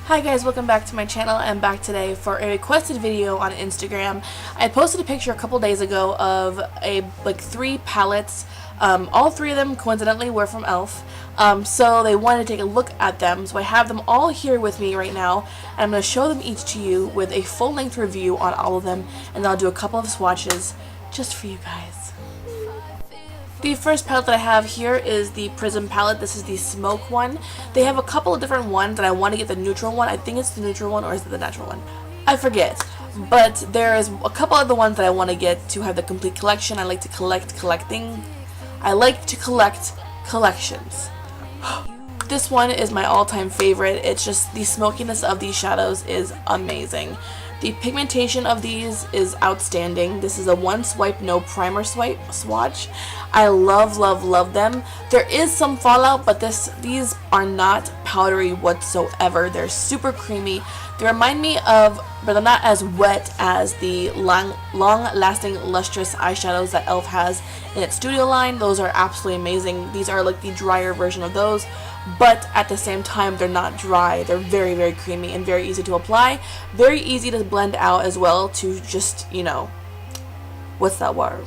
Hi guys, welcome back to my channel. I'm back today for a requested video on Instagram. I posted a picture a couple days ago of three palettes. All three of them coincidentally were from E.L.F. So they wanted to take a look at them. So I have them all here with me right now, and I'm going to show them each to you with a full-length review on all of them, and then I'll do a couple of swatches just for you guys. The first palette that I have here is the Prism palette. This is the smoke one. They have a couple of different ones, and I want to get the neutral one. I think it's the neutral one, or is it the natural one? I forget. But there is a couple of the ones that I want to get to have the complete collection. I like to collecting. I like to collect collections. This one is my all-time favorite. It's just the smokiness of these shadows is amazing. The pigmentation of these is outstanding. This is a one swipe, no primer swatch. I love them. There is some fallout, but these are not powdery whatsoever. They're super creamy. They remind me of, but they're not as wet as the long-lasting lustrous eyeshadows that E.L.F. has in its studio line. Those are absolutely amazing. These are like the drier version of those, but at the same time they're not dry. They're very creamy and very easy to apply, very easy to blend out as well, to just, you know, what's that word?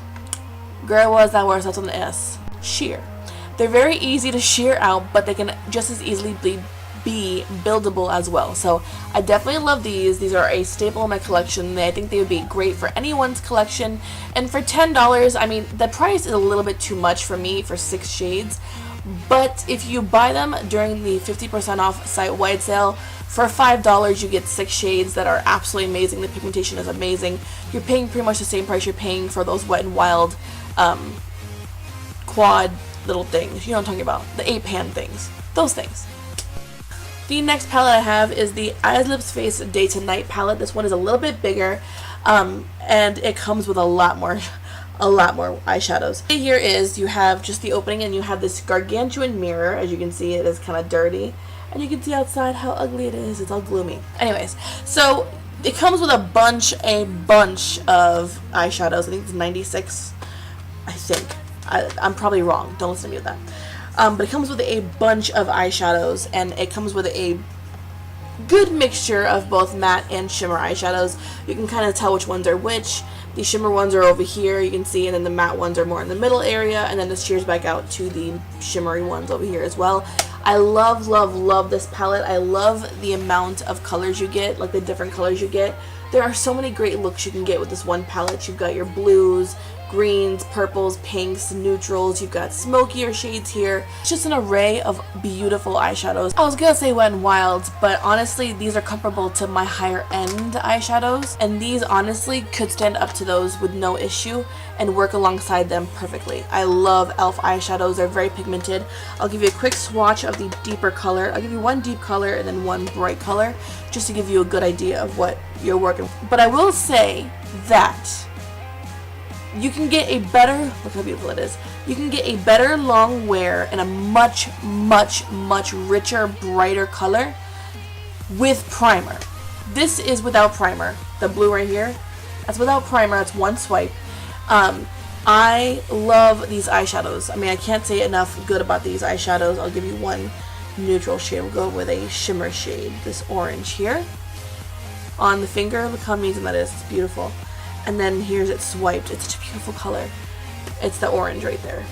Girl, what's that word? Starts on the S. Sheer. They're very easy to sheer out, but they can just as easily be buildable as well. So I definitely love these. These are a staple in my collection. I think they would be great for anyone's collection. And for $10, I mean, the price is a little bit too much for me for 6 shades. But if you buy them during the 50% off site-wide sale, for $5 you get 6 shades that are absolutely amazing. The pigmentation is amazing. You're paying pretty much the same price you're paying for those Wet n Wild quad little things. You know what I'm talking about. The 8-pan things. Those things. The next palette I have is the Eyes Lips Face Day to Night palette. This one is a little bit bigger, and it comes with a lot more eyeshadows. Here is, you have just the opening, and you have this gargantuan mirror. As you can see, it is kind of dirty, and you can see outside how ugly it is. It's all gloomy. Anyways, so it comes with a bunch of eyeshadows. I think it's 96. I think. I'm probably wrong. Don't listen to me with that. But it comes with a bunch of eyeshadows, and it comes with a good mixture of both matte and shimmer eyeshadows. You can kind of tell which ones are which. The shimmer ones are over here, you can see, and then the matte ones are more in the middle area, and then this shears back out to the shimmery ones over here as well. I love this palette. I love the amount of colors you get, like the different colors you get. There are so many great looks you can get with this one palette. You've got your blues, greens, purples, pinks, neutrals. You've got smokier shades here. It's just an array of beautiful eyeshadows. I was gonna say Wet n Wild, but honestly these are comparable to my higher end eyeshadows, and these honestly could stand up to those with no issue and work alongside them perfectly. I love E.L.F. eyeshadows. They're very pigmented. I'll give you a quick swatch of the deeper color. I'll give you one deep color and then one bright color, just to give you a good idea of what you're working with. But I will say that you can get a better, look how beautiful it is, you can get a better long wear in a much richer, brighter color with primer. This is without primer. The blue right here, that's without primer. It's one swipe. I love these eyeshadows. I mean, I can't say enough good about these eyeshadows. I'll give you one neutral shade. We'll go with a shimmer shade, this orange here on the finger. Look how amazing that is. It's beautiful. And then here's it swiped. It's such a beautiful color. It's the orange right there.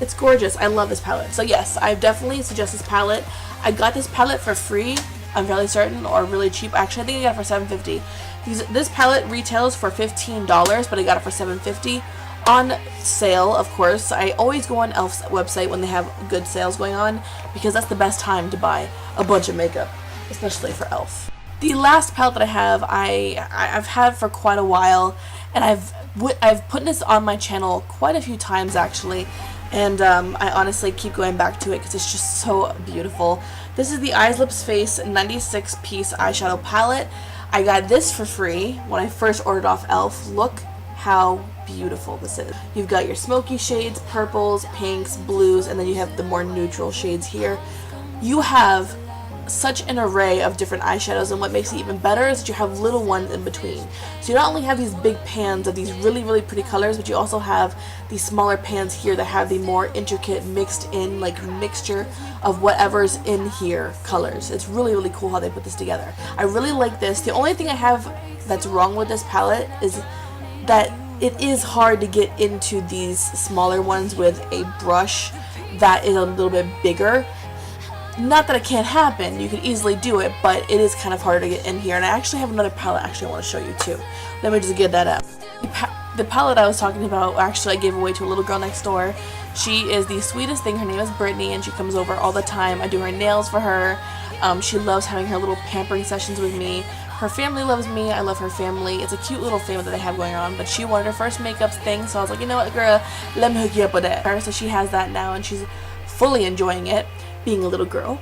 It's gorgeous. I love this palette. So yes, I definitely suggest this palette. I got this palette for free, I'm fairly certain, or really cheap. Actually, I think I got it for $7.50. This palette retails for $15, but I got it for $7.50 on sale, of course. I always go on E.L.F.'s website when they have good sales going on, because that's the best time to buy a bunch of makeup, especially for E.L.F. The last palette that I have, I've had for quite a while, and I've put this on my channel quite a few times actually, and I honestly keep going back to it because it's just so beautiful. This is the Eyes Lips Face 96-piece eyeshadow palette. I got this for free when I first ordered off E.L.F. Look how beautiful this is. You've got your smoky shades, purples, pinks, blues, and then you have the more neutral shades here. You have such an array of different eyeshadows, and what makes it even better is that you have little ones in between. So you not only have these big pans of these really, really pretty colors, but you also have these smaller pans here that have the more intricate mixed in, like, mixture of whatever's in here colors. It's really, really cool how they put this together. I really like this. The only thing I have that's wrong with this palette is that it is hard to get into these smaller ones with a brush that is a little bit bigger. Not that it can't happen, you can easily do it, but it is kind of hard to get in here. And I actually have another palette I want to show you too. Let me just get that up. The palette I was talking about, actually I gave away to a little girl next door. She is the sweetest thing. Her name is Brittany, and she comes over all the time. I do her nails for her. She loves having her little pampering sessions with me. Her family loves me. I love her family. It's a cute little family that I have going on, but she wanted her first makeup thing, so I was like, you know what, girl, let me hook you up with it. So she has that now, and she's fully enjoying it, being a little girl.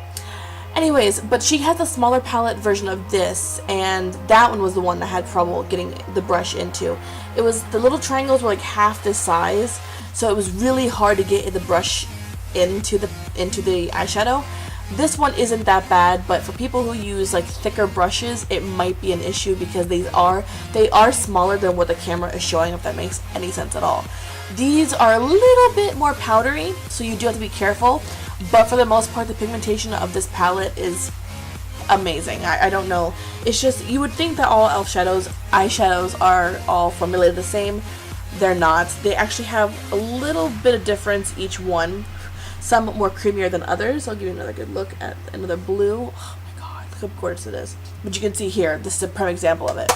Anyways, but she has a smaller palette version of this, and that one was the one that had trouble getting the brush into. It was, the little triangles were like half this size, so it was really hard to get the brush into the eyeshadow. This one isn't that bad, but for people who use like thicker brushes, it might be an issue because they are smaller than what the camera is showing, if that makes any sense at all. These are a little bit more powdery, so you do have to be careful, but for the most part the pigmentation of this palette is amazing. I don't know, it's just, you would think that all e.L.F. eyeshadows are all formulated the same. They're not. They actually have a little bit of difference each one. Some more creamier than others. I'll give you another good look at another blue. Oh my god, look how gorgeous it is. But you can see here, this is a prime example of it.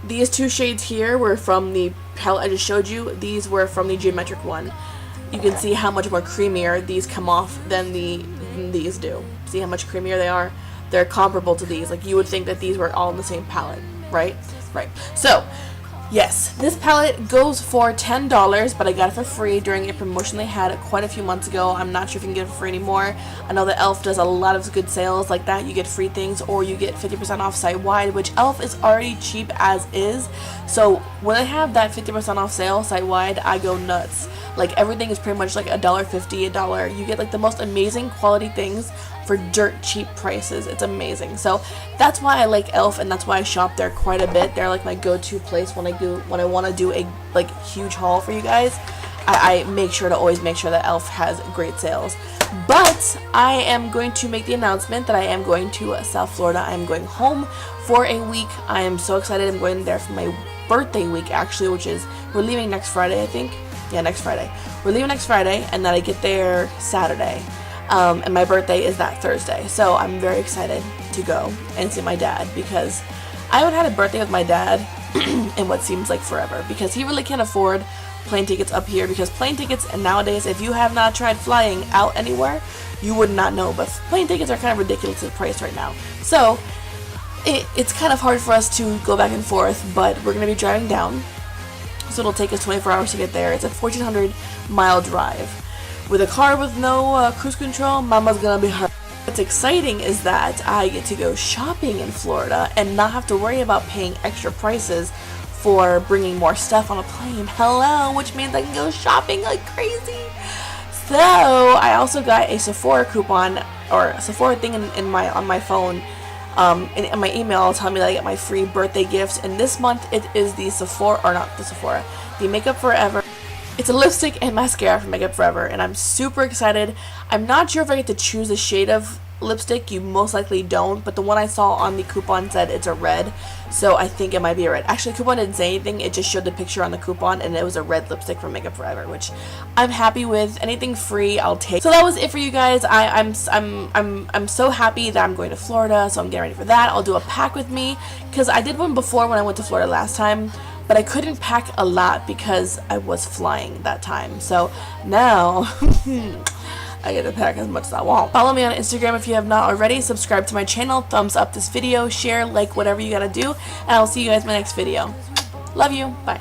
These two shades here were from the palette I just showed you. These were from the geometric one. You can see how much more creamier these come off than these do. See how much creamier they are? They're comparable to these. Like, you would think that these were all in the same palette, right? Right. So, yes, this palette goes for $10, but I got it for free during a promotion they had quite a few months ago. I'm not sure if you can get it for free anymore. I know that e.L.F. does a lot of good sales like that. You get free things, or you get 50% off site-wide, which e.L.F. is already cheap as is. So when I have that 50% off sale site-wide, I go nuts. Like, everything is pretty much like $1.50, $1. You get like the most amazing quality things for dirt cheap prices. It's amazing. So that's why I like e.L.F. and that's why I shop there quite a bit. They're like my go-to place when I want to do a like huge haul for you guys. I make sure to always make sure that e.L.F. has great sales. But I am going to make the announcement that I am going to South Florida. I am going home for a week. I am so excited. I'm going there for my birthday week, actually, which is, we're leaving next Friday, I think. Yeah, next Friday. We're leaving next Friday, and then I get there Saturday. And my birthday is that Thursday, so I'm very excited to go and see my dad, because I haven't had a birthday with my dad in what seems like forever, because he really can't afford plane tickets up here, because plane tickets, and nowadays, if you have not tried flying out anywhere, you would not know, but plane tickets are kind of ridiculously priced right now. So it's kind of hard for us to go back and forth, but we're going to be driving down, so it'll take us 24 hours to get there. It's a 1,400-mile drive. With a car with no cruise control, mama's gonna be hurt. What's exciting is that I get to go shopping in Florida and not have to worry about paying extra prices for bringing more stuff on a plane. Hello, which means I can go shopping like crazy. So I also got a Sephora coupon, or a Sephora thing on my phone. In my email, tell me that I get my free birthday gifts, and this month it is the Sephora, or not the Sephora, the Makeup Forever. It's a lipstick and mascara from Makeup Forever, and I'm super excited. I'm not sure if I get to choose a shade of lipstick. You most likely don't, but the one I saw on the coupon said it's a red, so I think it might be a red. Actually, the coupon didn't say anything. It just showed the picture on the coupon, and it was a red lipstick from Makeup Forever, which I'm happy with. Anything free, I'll take. So that was it for you guys. I'm so happy that I'm going to Florida, so I'm getting ready for that. I'll do a pack with me, because I did one before when I went to Florida last time, but I couldn't pack a lot because I was flying that time. So now I get to pack as much as I want. Follow me on Instagram if you have not already. Subscribe to my channel. Thumbs up this video. Share, like, whatever you gotta do. And I'll see you guys in my next video. Love you. Bye.